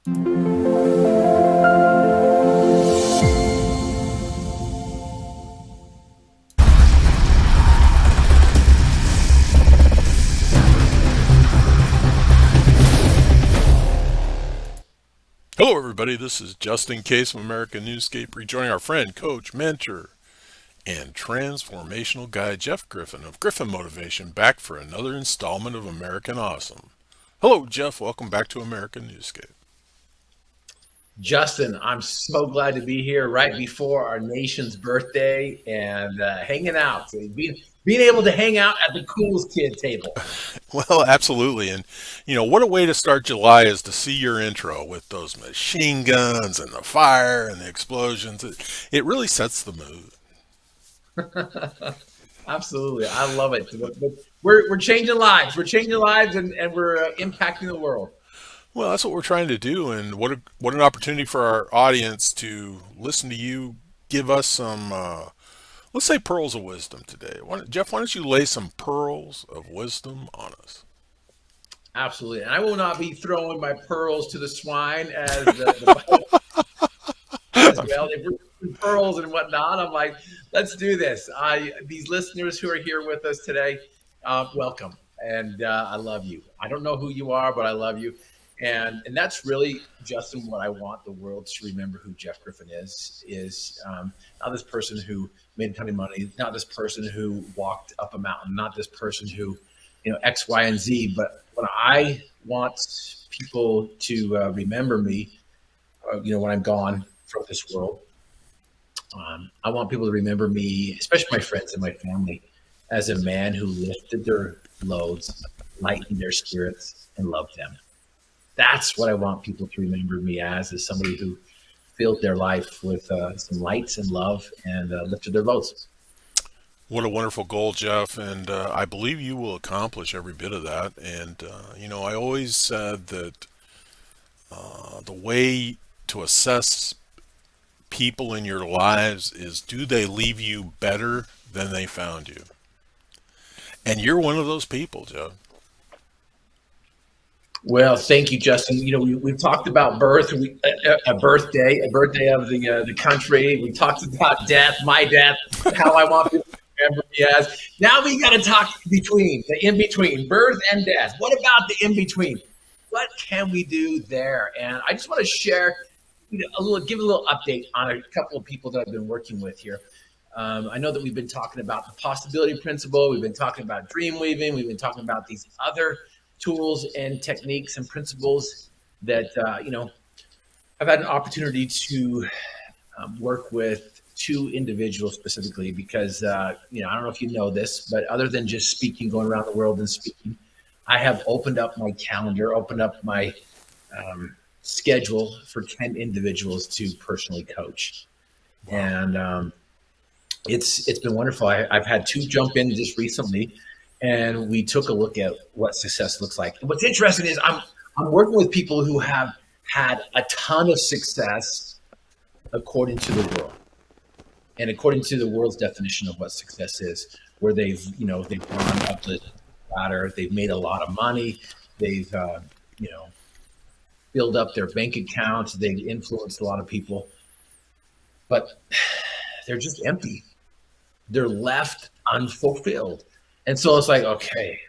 Hello, everybody. This is Justin Case from American Newscape, rejoining our friend, coach, mentor, and transformational guy Jeff Griffin of Griffin Motivation back for another installment of American Awesome. Hello, Jeff. Welcome back to American Newscape. Justin, I'm so glad to be here right before our nation's birthday and hanging out, being able to hang out at the Cool's Kid table. Well, absolutely. And, what a way to start July is to see your intro with those machine guns and the fire and the explosions. It really sets the mood. Absolutely, I love it. We're changing lives. We're changing lives, and we're impacting the world. Well, that's what we're trying to do, and what an opportunity for our audience to listen to you give us some, let's say, pearls of wisdom today. Jeff, why don't you lay some pearls of wisdom on us? Absolutely, and I will not be throwing my pearls to the swine as the as well. If we're doing pearls and whatnot, I'm like, let's do this. These listeners who are here with us today, welcome, and I love you. I don't know who you are, but I love you. And that's really, Justin, what I want the world to remember who Jeff Griffin is not this person who made a ton of money, not this person who walked up a mountain, not this person who, X, Y, and Z. But what I want people to remember me, when I'm gone from this world, I want people to remember me, especially my friends and my family, as a man who lifted their loads, lightened their spirits, and loved them. That's what I want people to remember me as somebody who filled their life with some lights and love and lifted their loads. What a wonderful goal, Jeff, and I believe you will accomplish every bit of that. And, I always said that the way to assess people in your lives is, do they leave you better than they found you? And you're one of those people, Jeff. Well, thank you, Justin. We've talked about birth, a birthday of the country. We talked about death, my death, how I want people to remember me as. Now we got to talk between, the in between, birth and death. What about the in between? What can we do there? And I just want to share give a little update on a couple of people that I've been working with here. I know that we've been talking about the possibility principle. We've been talking about dream weaving. We've been talking about these other tools and techniques and principles that, I've had an opportunity to work with two individuals specifically because, I don't know if you know this, but other than just speaking, going around the world and speaking, I have opened up my calendar, opened up my schedule for 10 individuals to personally coach. Wow. And it's been wonderful. I've had two jump in just recently, and we took a look at what success looks like. And what's interesting is I'm working with people who have had a ton of success according to the world, and according to the world's definition of what success is, where they've gone up the ladder, they've made a lot of money, they've build up their bank accounts, they've influenced a lot of people, but they're just empty. They're left unfulfilled. And so it's like, okay,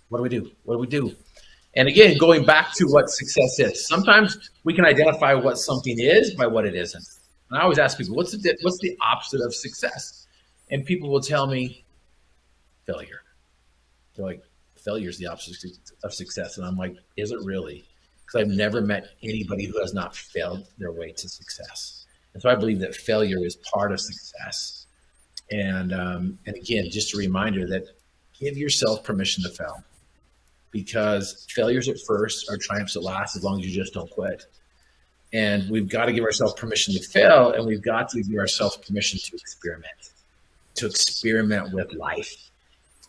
what do we do? What do we do? And again, going back to what success is, sometimes we can identify what something is by what it isn't. And I always ask people, what's the opposite of success? And people will tell me failure. They're like, failure is the opposite of success. And I'm like, is it really? Because I've never met anybody who has not failed their way to success. And so I believe that failure is part of success. And again, just a reminder that give yourself permission to fail, because failures at first are triumphs at last, as long as you just don't quit. And we've got to give ourselves permission to fail, and we've got to give ourselves permission to experiment with life.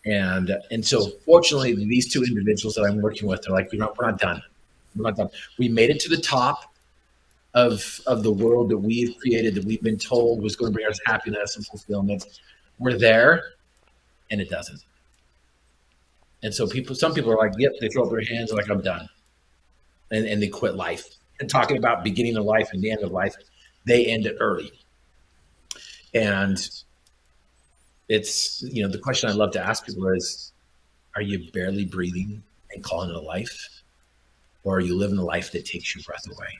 And so fortunately, these two individuals that I'm working with are like, we're not done. We're not done. We made it to the top of the world that we've created, that we've been told was going to bring us happiness and fulfillment. We're there, and it doesn't. And so some people are like, yep, they throw up their hands, like, I'm done. And they quit life. and talking about beginning of life and the end of life, they end it early. And it's, the question I love to ask people is, are you barely breathing and calling it a life? Or are you living a life that takes your breath away?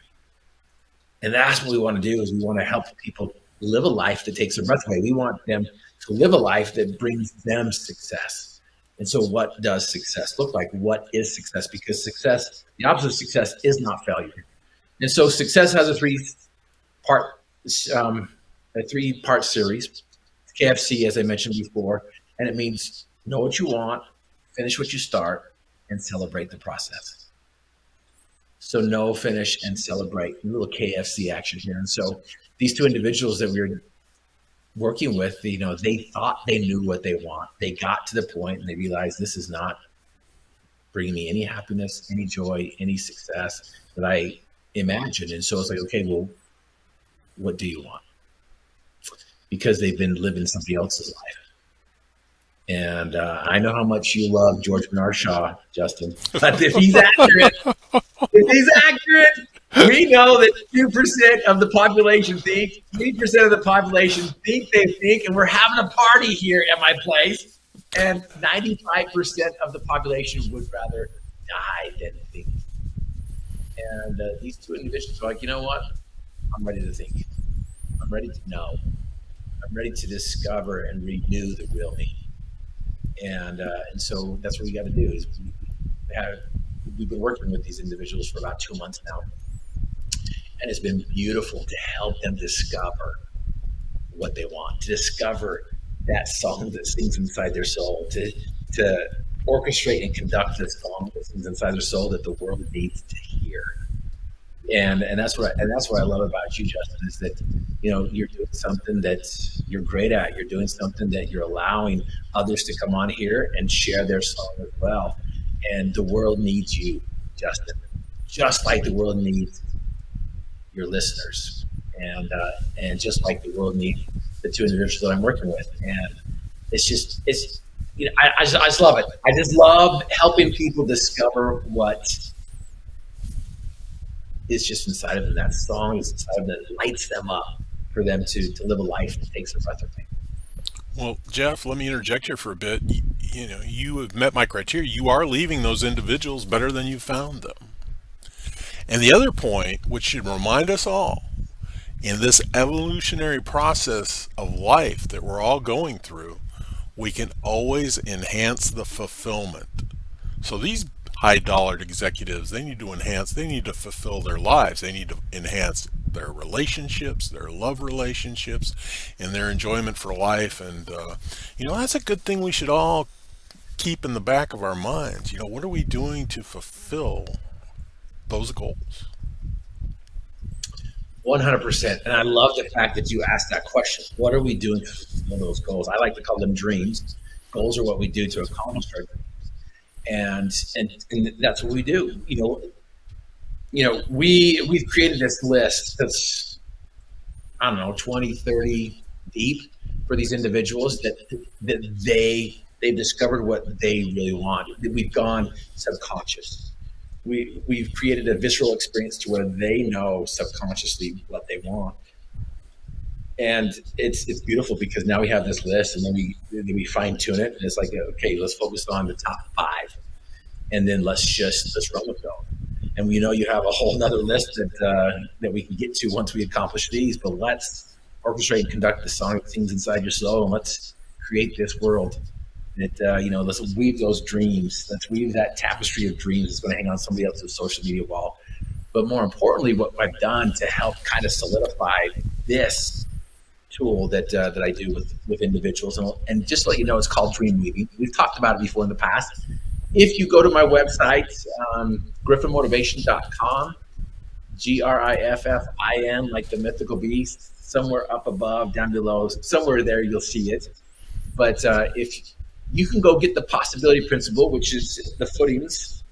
And that's what we want to do, is we want to help people live a life that takes their breath away. We want them to live a life that brings them success. And so what does success look like? What is success? Because success, the opposite of success is not failure. And so success has a three-part series. KFC, as I mentioned before, and it means know what you want, finish what you start, and celebrate the process. So know, finish, and celebrate. A little KFC action here. And so these two individuals that we were working with, they thought they knew what they want. They got to the point and they realized this is not bringing me any happiness, any joy, any success that I imagined. And so it's like, okay, well, what do you want? Because they've been living somebody else's life. And I know how much you love George Bernard Shaw, Justin. But if he's accurate, we know that 2% of the population think, 3% of the population think they think, and we're having a party here at my place. And 95% of the population would rather die than think. And these two individuals are like, you know what? I'm ready to think. I'm ready to know. I'm ready to discover and renew the real me. And so that's what we got to do. Is we've been working with these individuals for about 2 months now, and it's been beautiful to help them discover what they want, to discover that song that sings inside their soul, to orchestrate and conduct this song that sings inside their soul that the world needs to hear. And that's what I love about you, Justin, is that you're doing something that you're great at. You're doing something that you're allowing others to come on here and share their song as well. And the world needs you, Justin, just like the world needs your listeners, and just like the world needs the two individuals that I'm working with. And it's just I just love it. I just love helping people discover what is just inside of them. That song is inside of them that lights them up for them to live a life that takes their breath away. Well, Jeff, let me interject here for a bit. You have met my criteria. You are leaving those individuals better than you found them. And the other point, which should remind us all, in this evolutionary process of life that we're all going through, we can always enhance the fulfillment. So these high-dollared executives, they need to fulfill their lives. They need to enhance their relationships, their love relationships, and their enjoyment for life. And, that's a good thing we should all keep in the back of our minds. What are we doing to fulfill those goals? 100%. And I love the fact that you asked that question. What are we doing to fulfill those goals? I like to call them dreams. Goals are what we do to accomplish our dreams. And that's what we do. We've created this list that's, 20, 30 deep for these individuals that they've discovered what they really want. We've gone subconscious. We've created a visceral experience to where they know subconsciously what they want. And it's beautiful because now we have this list, and then we fine tune it, and it's like, okay, let's focus on the top 5, and then let's run with them. And we know you have a whole nother list that we can get to once we accomplish these, but let's orchestrate and conduct the song that sings inside your soul, and let's create this world that let's weave those dreams. Let's weave that tapestry of dreams that's going to hang on somebody else's social media wall. But more importantly, what I've done to help kind of solidify this tool that I do with individuals, and just to let you know, it's called dream weaving. We've talked about it before in the past. If you go to my website, griffinmotivation.com, Griffin, like the mythical beast, somewhere up above, down below, somewhere there you'll see it. But if you can go get the possibility principle, which is the footings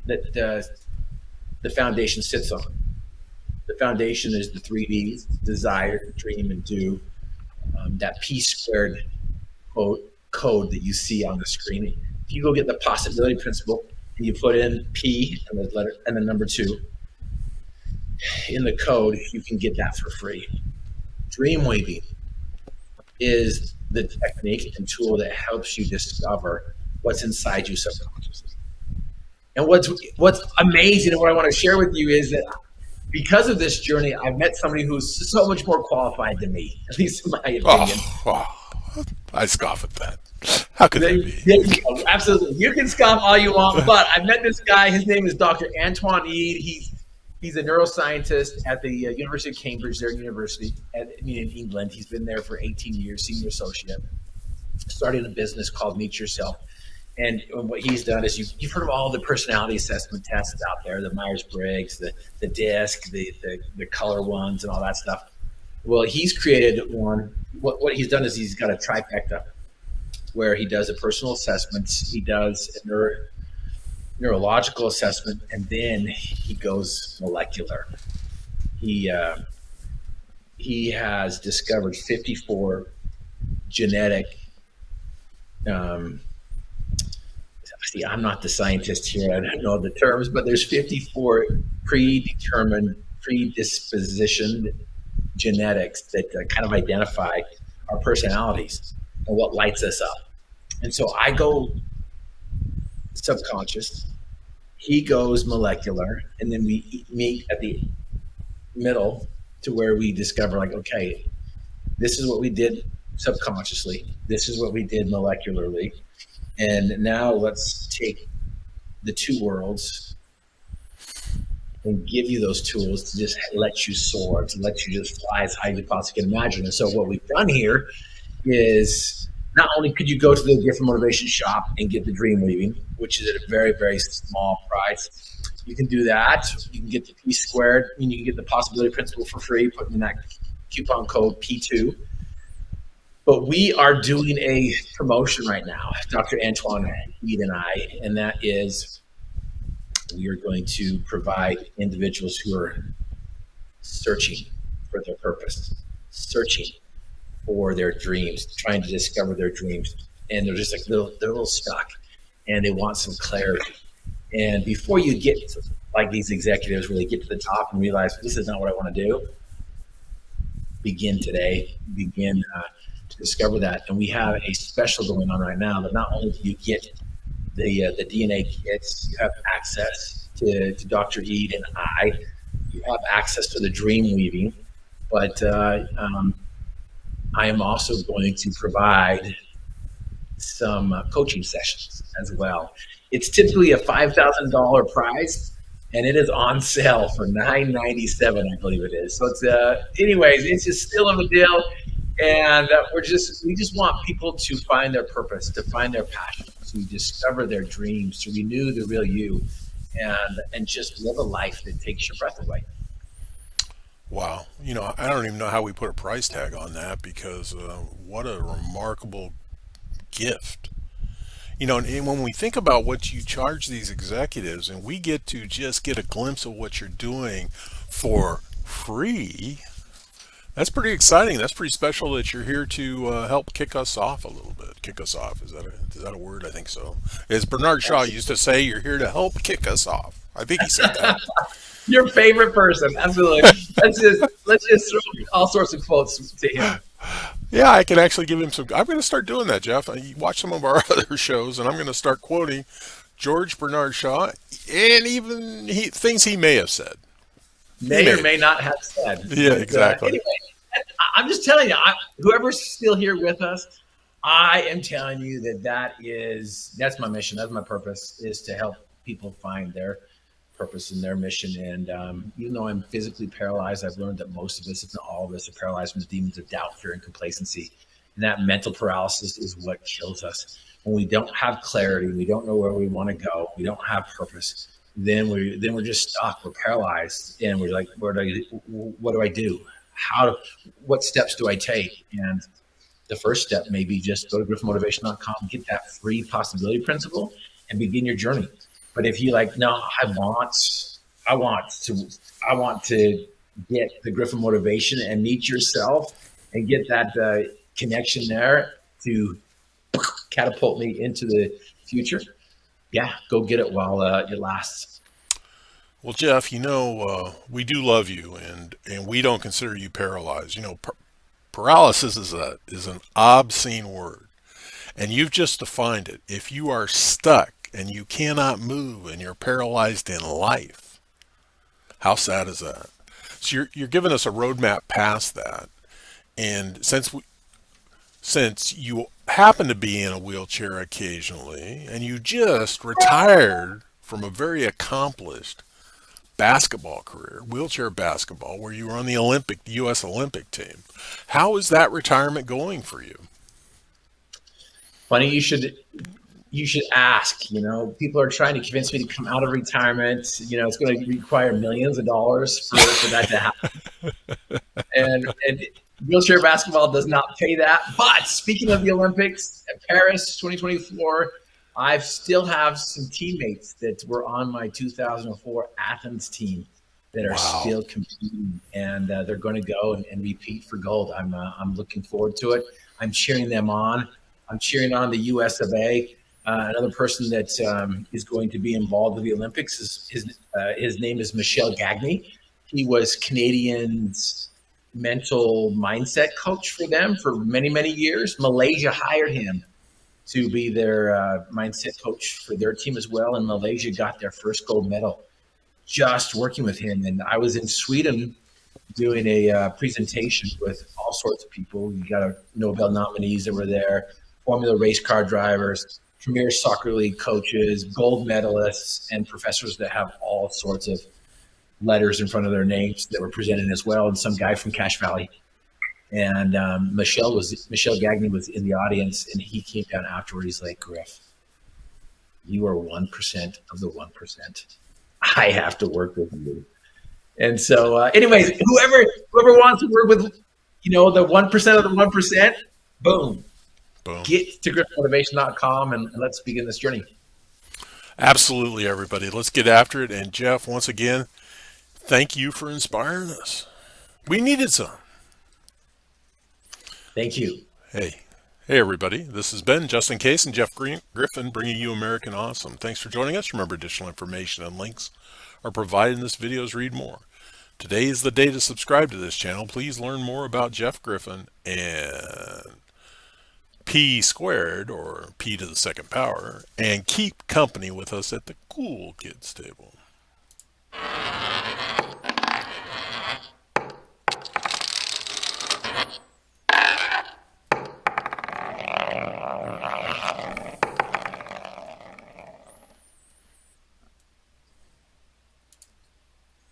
that the foundation sits on. The foundation is the 3 Ds: desire, dream, and do. That P squared code that you see on the screen. If you go get the possibility principle and you put in P and the number 2, in the code, you can get that for free. Dreamweaving is the technique and tool that helps you discover what's inside you subconsciously. And what's amazing and what I want to share with you is that because of this journey, I've met somebody who's so much more qualified than me, at least in my opinion. Oh, oh, I scoff at that. How could that be? Absolutely. You can scoff all you want, but I met this guy. His name is Dr. Antoine Eade. He's a neuroscientist at the University of Cambridge, their university in England. He's been there for 18 years, senior associate. Started a business called Meet Yourself. And what he's done is you've heard of all the personality assessment tests out there, the Myers-Briggs, the DISC, the color ones, and all that stuff. Well, he's created one. What he's done is he's got a trifecta where he does a personal assessment, he does a neurological assessment, and then he goes molecular. He has discovered 54 genetic. See, I'm not the scientist here. I don't know the terms, but there's 54 predetermined, predispositioned genetics that kind of identify our personalities and what lights us up. And so I go subconscious, he goes molecular, and then we meet at the middle to where we discover, like, okay, this is what we did subconsciously, this is what we did molecularly, and now let's take the two worlds and give you those tools to just let you soar, to let you just fly as high as you possibly can imagine. And so what we've done here is not only could you go to the Griffin Motivation Shop and get the dream weaving, which is at a very, very small price. You can do that. You can get the P squared. I mean, you can get the possibility principle for free, putting in that coupon code P2. But we are doing a promotion right now, Dr. Antoine Eade and I, and that is we are going to provide individuals who are searching for their purpose, searching for their dreams, trying to discover their dreams, and they're just like they're a little stuck, and they want some clarity. And before you get to, like these executives really get to the top and realize this is not what I want to do, begin today, begin to discover that. And we have a special going on right now that not only do you get the DNA kits, you have access to Dr. Eade and I, you have access to the dream weaving, but I am also going to provide some coaching sessions as well. It's typically a $5,000 prize, and it is on sale for $997, I believe it is. So it's anyways, it's just still of a deal, and we just want people to find their purpose, to find their passion, to discover their dreams, to renew the real you, and just live a life that takes your breath away. Wow. I don't even know how we put a price tag on that because what a remarkable gift. And when we think about what you charge these executives and we get to just get a glimpse of what you're doing for free, that's pretty exciting. That's pretty special that you're here to help kick us off a little bit. Kick us off. Is that a word? I think so. As Bernard Shaw used to say, you're here to help kick us off. I think he said that. Your favorite person. Absolutely. Let's just throw all sorts of quotes to him. Yeah, I can actually give him some. I'm going to start doing that, Jeff. I watch some of our other shows, and I'm going to start quoting George Bernard Shaw and even things he may have said. May or may not have said. Yeah, but, exactly. Anyway, I'm just telling you, whoever's still here with us, I am telling you that's my mission. That's my purpose, is to help people find their purpose and their mission. And even though I'm physically paralyzed, I've learned that most of us, if not all of us, are paralyzed from the demons of doubt, fear, and complacency. And that mental paralysis is what kills us. When we don't have clarity, we don't know where we want to go, we don't have purpose, then we're just stuck. We're paralyzed, and we're like, what do I do? What steps do I take? And the first step may be just go to griffinmotivation.com, get that free possibility principle, and begin your journey. But if you like, no, I want to get the Griffin Motivation and meet yourself and get that connection there to catapult me into the future. Yeah, go get it while it lasts. Well, Jeff, we do love you, and we don't consider you paralyzed. Paralysis is an obscene word, and you've just defined it. If you are stuck and you cannot move and you're paralyzed in life, how sad is that? So you're giving us a roadmap past that. And since you happen to be in a wheelchair occasionally, and you just retired from a very accomplished basketball career, wheelchair basketball, where you were on the U.S. Olympic team, how is that retirement going for you? Funny you should ask. People are trying to convince me to come out of retirement. It's going to require millions of dollars for that to happen. And wheelchair basketball does not pay that. But speaking of the Olympics, at Paris 2024, I still have some teammates that were on my 2004 Athens team that are Wow. still competing, and they're going to go and repeat for gold. I'm looking forward to it. I'm cheering them on. I'm cheering on the US of A. Another person that is going to be involved with the Olympics is his name is Michel Gagné. He was Canadian's mental mindset coach for them for many, many years. Malaysia hired him to be their mindset coach for their team as well. And Malaysia got their first gold medal just working with him. And I was in Sweden doing a presentation with all sorts of people. You got Nobel nominees that were there, Formula race car drivers, Premier Soccer League coaches, gold medalists, and professors that have all sorts of letters in front of their names that were presented as well, and some guy from Cache Valley. And Michel Gagné was in the audience, and he came down afterward. He's like, Griff, you are 1% of the 1%. I have to work with you. And so, anyways, whoever wants to work with, the 1% of the 1%, boom, Boom. get to griffinmotivation.com and let's begin this journey. Absolutely, everybody. Let's get after it. And Jeff, once again, thank you for inspiring us. We needed some. Thank you. Hey. Hey, everybody. This has been Justin Case and Jeff Griffin bringing you American Awesome. Thanks for joining us. Remember, additional information and links are provided in this video's read more. Today is the day to subscribe to this channel. Please learn more about Jeff Griffin and P squared, or P to the second power, and keep company with us at the Cool Kids table.